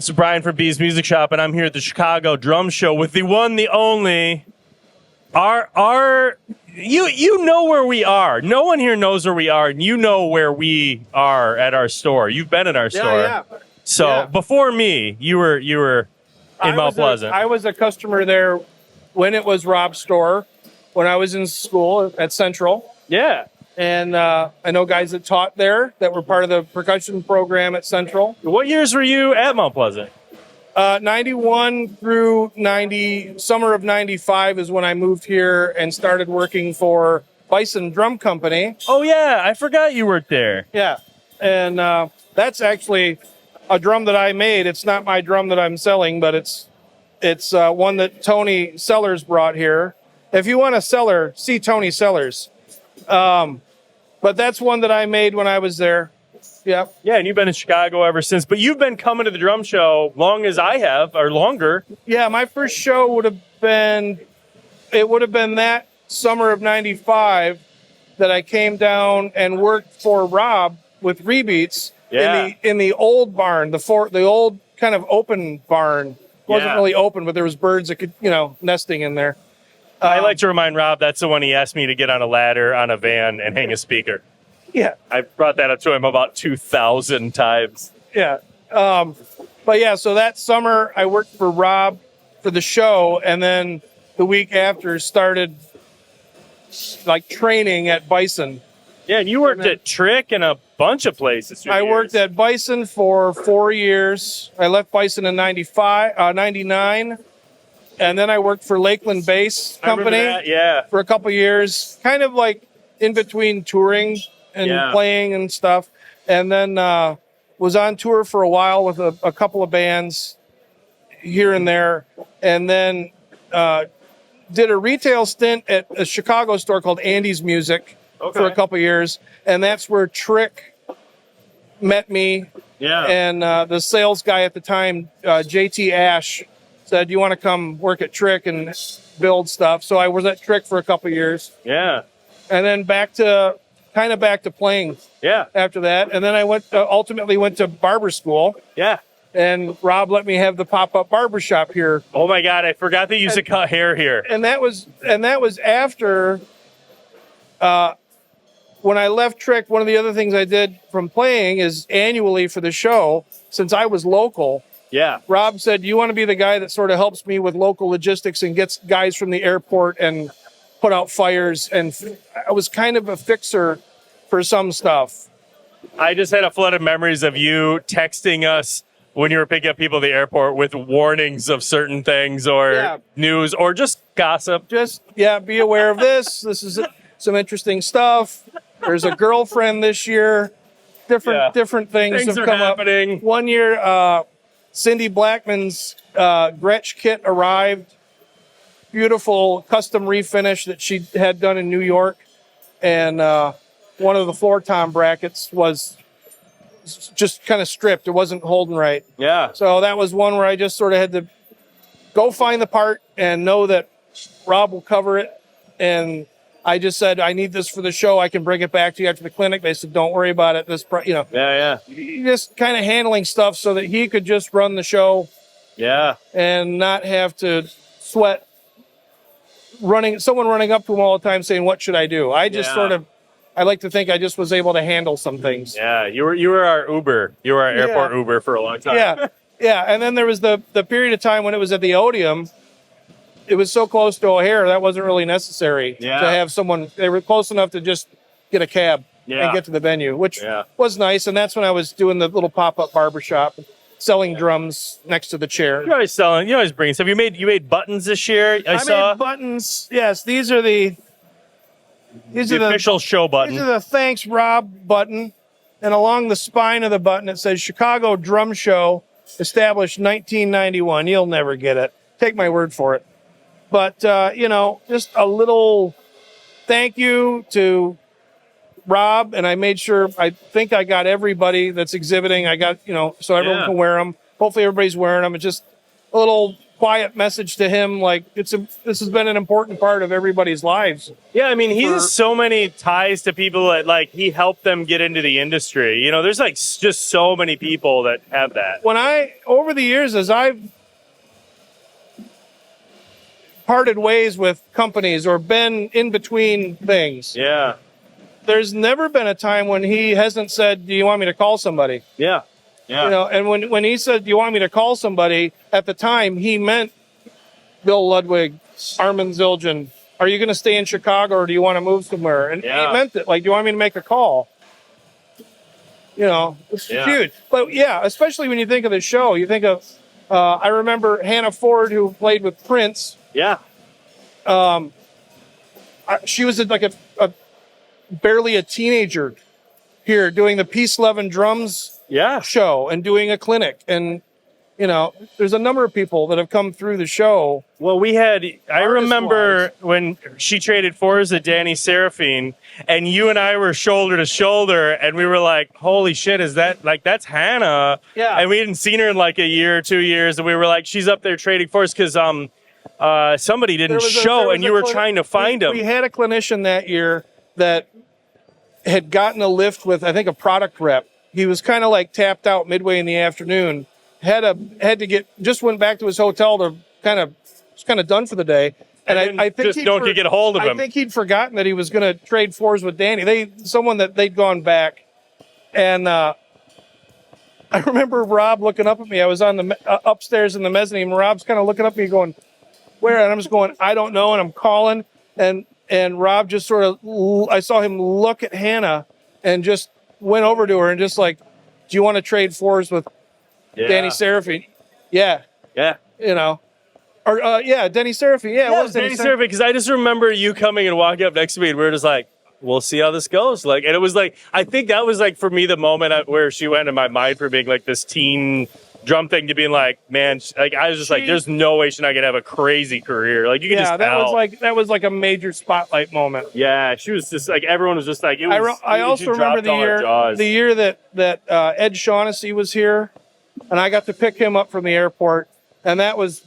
This is Brian from B's Music Shop, and I'm here at the Chicago Drum Show with the one, the only. You know where we are. No one here knows where we are, and you know where we are at our store. You've been at our store. Yeah. So before me, you were in Mount Pleasant. I was a customer there when it was Rob's store, when I was in school at Central. Yeah. And I know guys that taught there that were part of the percussion program at Central. What years were you at Mount Pleasant? 91 through 90, summer of 95 is when I moved here and started working for Bison Drum Company. Oh, yeah. I forgot you worked there. Yeah. And that's actually a drum that I made. It's not my drum that I'm selling, but it's one that Tony Sellers brought here. If you want a seller, see Tony Sellers. But that's one that I made when I was there. Yeah. Yeah, and you've been in Chicago ever since. But you've been coming to the drum show long as I have, or longer. Yeah, my first show would have been that summer of 95 that I came down and worked for Rob with Rebeats in the old barn, the old kind of open barn. It wasn't really open, but there was birds that could, nesting in there. I like to remind Rob that's the one he asked me to get on a ladder on a van and hang a speaker. Yeah. I brought that up to him about 2,000 times. Yeah. But yeah, so that summer I worked for Rob for the show, and then the week after started like training at Bison. Yeah, and you worked at Trick and a bunch of places. I worked at Bison for 4 years. I left Bison in 99. And then I worked for Lakeland Bass Company for a couple years, kind of like in between touring and playing and stuff. And then was on tour for a while with a couple of bands here and there. And then did a retail stint at a Chicago store called Andy's Music for a couple years. And that's where Trick met me. Yeah. And the sales guy at the time, JT Ash, said, "You want to come work at Trick and build stuff?" So I was at Trick for a couple of years. Yeah. And then back to playing. Yeah. After that, and then I ultimately went to barber school. Yeah. And Rob let me have the pop-up barber shop here. Oh my God, I forgot they used to cut hair here. And that was after when I left Trick. One of the other things I did from playing is annually for the show, since I was local. Yeah. Rob said, "You want to be the guy that sort of helps me with local logistics and gets guys from the airport and put out fires." And I was kind of a fixer for some stuff. I just had a flood of memories of you texting us when you were picking up people at the airport with warnings of certain things or news or just gossip. Just, be aware of this. This is some interesting stuff. There's a girlfriend this year. Different things have come happening. Up. One year, Cindy Blackman's Gretsch kit arrived. Beautiful custom refinish that she had done in New York. And one of the floor tom brackets was just kind of stripped. It wasn't holding right. Yeah. So that was one where I just sort of had to go find the part and know that Rob will cover it. And I just said, "I need this for the show. I can bring it back to you after the clinic." They said, "Don't worry about it. Yeah. Just kind of handling stuff so that he could just run the show. Yeah. And not have to sweat someone running up to him all the time saying, "What should I do?" I just I like to think I just was able to handle some things. Yeah. You were our Uber. You were our airport Uber for a long time. Yeah. Yeah. And then there was the period of time when it was at the Odeum. It was so close to O'Hare, that wasn't really necessary to have someone. They were close enough to just get a cab and get to the venue, which was nice. And that's when I was doing the little pop-up barbershop, selling drums next to the chair. You're always selling. You always bring stuff. You made buttons this year. I saw made buttons. Yes, these are the official show button. These are the Thanks Rob button, and along the spine of the button it says Chicago Drum Show, established 1991. You'll never get it. Take my word for it. But, just a little thank you to Rob. And I made sure, I think I got everybody that's exhibiting. I got, so everyone can wear them. Hopefully everybody's wearing them. It's just a little quiet message to him, like this has been an important part of everybody's lives. Yeah, I mean, he has so many ties to people that like he helped them get into the industry. You know, there's like just so many people that have that. Over the years, as I've parted ways with companies or been in between things, Yeah. there's never been a time when he hasn't said, "Do you want me to call somebody?" Yeah. Yeah. You know, and when he said, "Do you want me to call somebody?" at the time, he meant Bill Ludwig, Armin Zildjian. Are you going to stay in Chicago or do you want to move somewhere? And he meant it. Like, do you want me to make a call? You know, it's huge. But yeah, especially when you think of the show, you think of, I remember Hannah Ford, who played with Prince. Yeah. She was like a barely a teenager here doing the Peace, Love, and Drums show and doing a clinic. And, you know, there's a number of people that have come through the show. Well, I remember when she traded fours at Danny Seraphine, and you and I were shoulder to shoulder, and we were like, holy shit, is that, like, that's Hannah. Yeah. And we hadn't seen her in like a year or 2 years, and we were like, she's up there trading fours because somebody didn't show, and you were trying to find him. We had a clinician that year that had gotten a lift with, I think, a product rep. He was kind of like tapped out midway in the afternoon. Just went back to his hotel to was kind of done for the day. And I think just don't get a hold of him. I think he'd forgotten that he was going to trade fours with Danny. Someone that they'd gone back, and I remember Rob looking up at me. I was on the upstairs in the mezzanine. And Rob's kind of looking up at me, going, "Where?" And I'm just going, "I don't know." And I'm calling, and Rob just sort of, I saw him look at Hannah, and just went over to her and just like, "Do you want to trade fours with Danny Seraphine?" Yeah. Yeah. You know. Or, Danny Seraphine. Yeah, it was Danny Seraphine, because I just remember you coming and walking up next to me, and we were just like, we'll see how this goes. Like, and it was like, I think that was like, for me, the moment where she went in my mind from being like this teen drum thing to being like, man, like, I was just like, there's no way she's not going to have a crazy career. Like, you can just tell. that was like a major spotlight moment. Yeah, she was just like, everyone was just like, it was. I also remember the year that Ed Shaughnessy was here, and I got to pick him up from the airport, and that was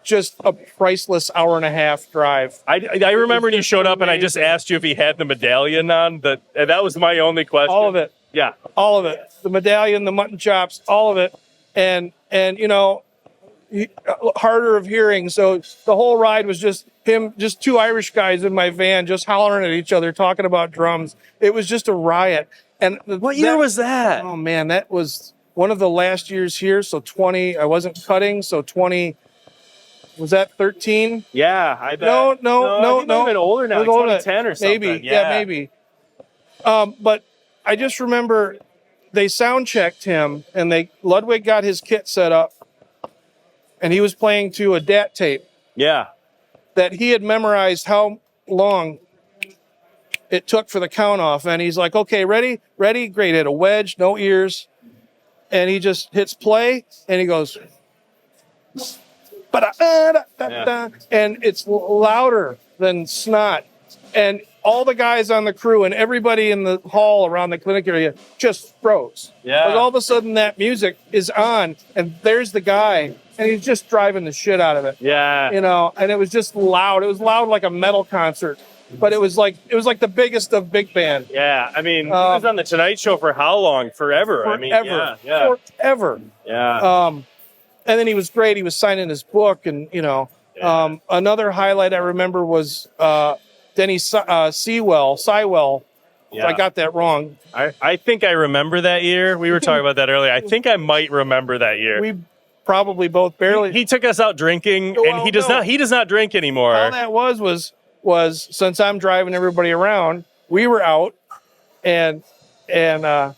just a priceless hour and a half drive. I remember when you showed up and I just asked you if he had the medallion on. And that was my only question. All of it. Yeah. All of it. The medallion, the mutton chops, all of it. And you know, harder of hearing. So the whole ride was just two Irish guys in my van just hollering at each other, talking about drums. It was just a riot. And what year was that? Oh man, that was one of the last years here. So 20, I wasn't cutting. So 20, was that 13? Yeah, I bet. No. Even older now, like 2010 or something. Maybe, yeah, maybe. But I just remember they sound checked him, and Ludwig got his kit set up, and he was playing to a DAT tape. Yeah. That he had memorized how long it took for the count off, and he's like, "Okay, ready, great." Hit a wedge, no ears, and he just hits play, and he goes. And it's louder than snot. And all the guys on the crew and everybody in the hall around the clinic area just froze. Yeah. Because all of a sudden that music is on, and there's the guy, and he's just driving the shit out of it. Yeah. You know, and it was just loud. It was loud like a metal concert. But it was like the biggest of big band. Yeah. I mean, he was on the Tonight Show for how long? Forever. I mean, yeah. Forever. Yeah. And then he was great. He was signing his book, and you know, another highlight I remember was Denny Sewell. Yeah. I got that wrong. I think I remember that year. We were talking about that earlier. I think I might remember that year. We probably both barely. He took us out drinking, and he does not drink anymore. All that was since I'm driving everybody around, we were out, and I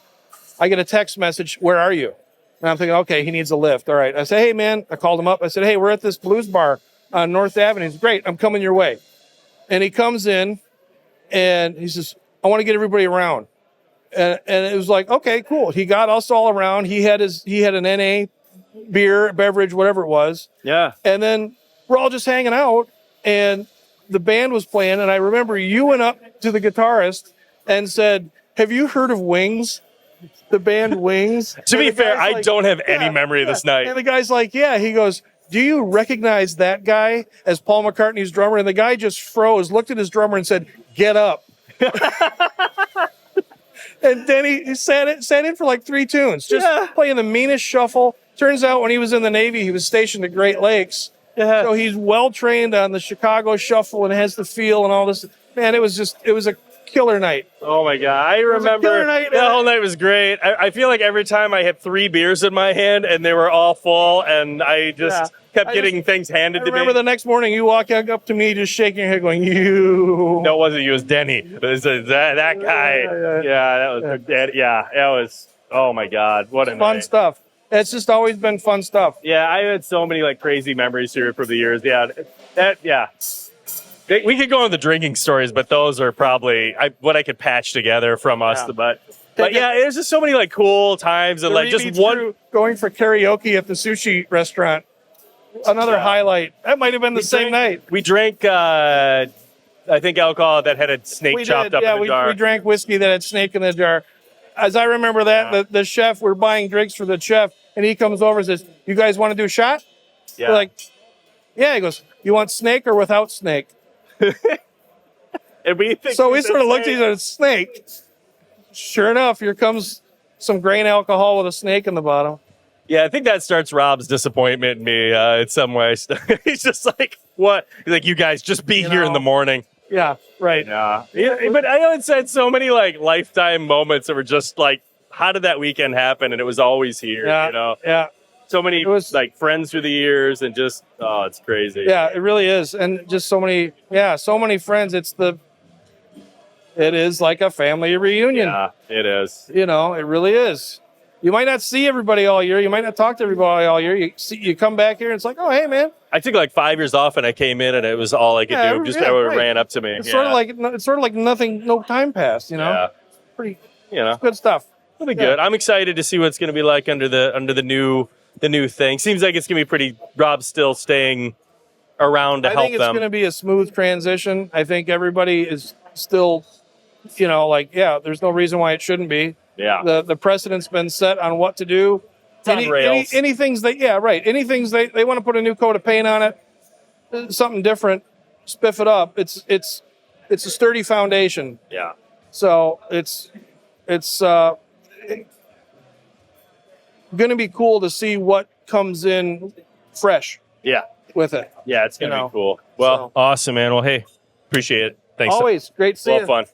get a text message. Where are you? And I'm thinking, okay, he needs a lift. All right. I said, hey, man, I called him up. I said, hey, we're at this blues bar on North Avenue. He's great. I'm coming your way. And he comes in and he says, I want to get everybody around. And it was like, okay, cool. He got us all around. He had an NA beverage, whatever it was. Yeah. And then we're all just hanging out, and the band was playing. And I remember you went up to the guitarist and said, have you heard of Wings? The band Wings. To be fair, I don't have any memory of this night. And the guy's like, yeah. He goes, do you recognize that guy as Paul McCartney's drummer? And the guy just froze, looked at his drummer and said, get up. And then he sat in for like 3 tunes, just playing the meanest shuffle. Turns out when he was in the Navy, he was stationed at Great Lakes. Yeah. So he's well-trained on the Chicago shuffle and has the feel and all this. Man, it was a killer night. Oh my God. I remember the whole night was great. I feel like every time I had 3 beers in my hand and they were all full and I just kept getting things handed to me. I remember the next morning you walk up to me just shaking your head going, you. No, it wasn't you. It was Denny. It was that guy. That was, oh my God. What a fun night. Stuff. It's just always been fun stuff. Yeah, I had so many like crazy memories here from the years. Yeah, we could go on the drinking stories, but those are probably what I could patch together from us. But yeah, there's just so many like cool times and like just one going for karaoke at the sushi restaurant. Another highlight. That might have been the same night. We drank, I think, alcohol that had a snake chopped up in the jar. We drank whiskey that had snake in the jar. As I remember that, the chef, we're buying drinks for the chef, and he comes over and says, you guys want to do a shot? Yeah. We're like, yeah. He goes, you want snake or without snake? And we sort of looked at each other, snake. Sure enough, here comes some grain alcohol with a snake in the bottom. Yeah, I think that starts Rob's disappointment in me in some ways. He's just like, what? He's like, you guys just be here in the morning. Yeah, right. Yeah. But I know it's had so many like lifetime moments that were just like, how did that weekend happen? And it was always here, you know? Yeah. So many like friends through the years and just, oh, it's crazy. Yeah, it really is. And just so many friends. It is like a family reunion. Yeah, it is. You know, it really is. You might not see everybody all year. You might not talk to everybody all year. You come back here and it's like, oh, hey, man. I took like 5 years off and I came in and it was all I could do. Just everyone ran up to me. It's sort of like nothing, no time passed, you know? Yeah. Pretty, good stuff. It'll be good. I'm excited to see what it's going to be like under the new thing. Seems like it's going to be pretty. Rob's still staying around to help them. I think it's going to be a smooth transition. I think everybody is still, there's no reason why it shouldn't be. Yeah. The precedent's been set on what to do. Anything they want to put a new coat of paint on it, something different, spiff it up. It's a sturdy foundation. Yeah. So it's going to be cool to see what comes in fresh. Yeah. With it. Yeah, it's going to be cool. Well, awesome, man. Well, hey, appreciate it. Thanks. Always great seeing you. Fun.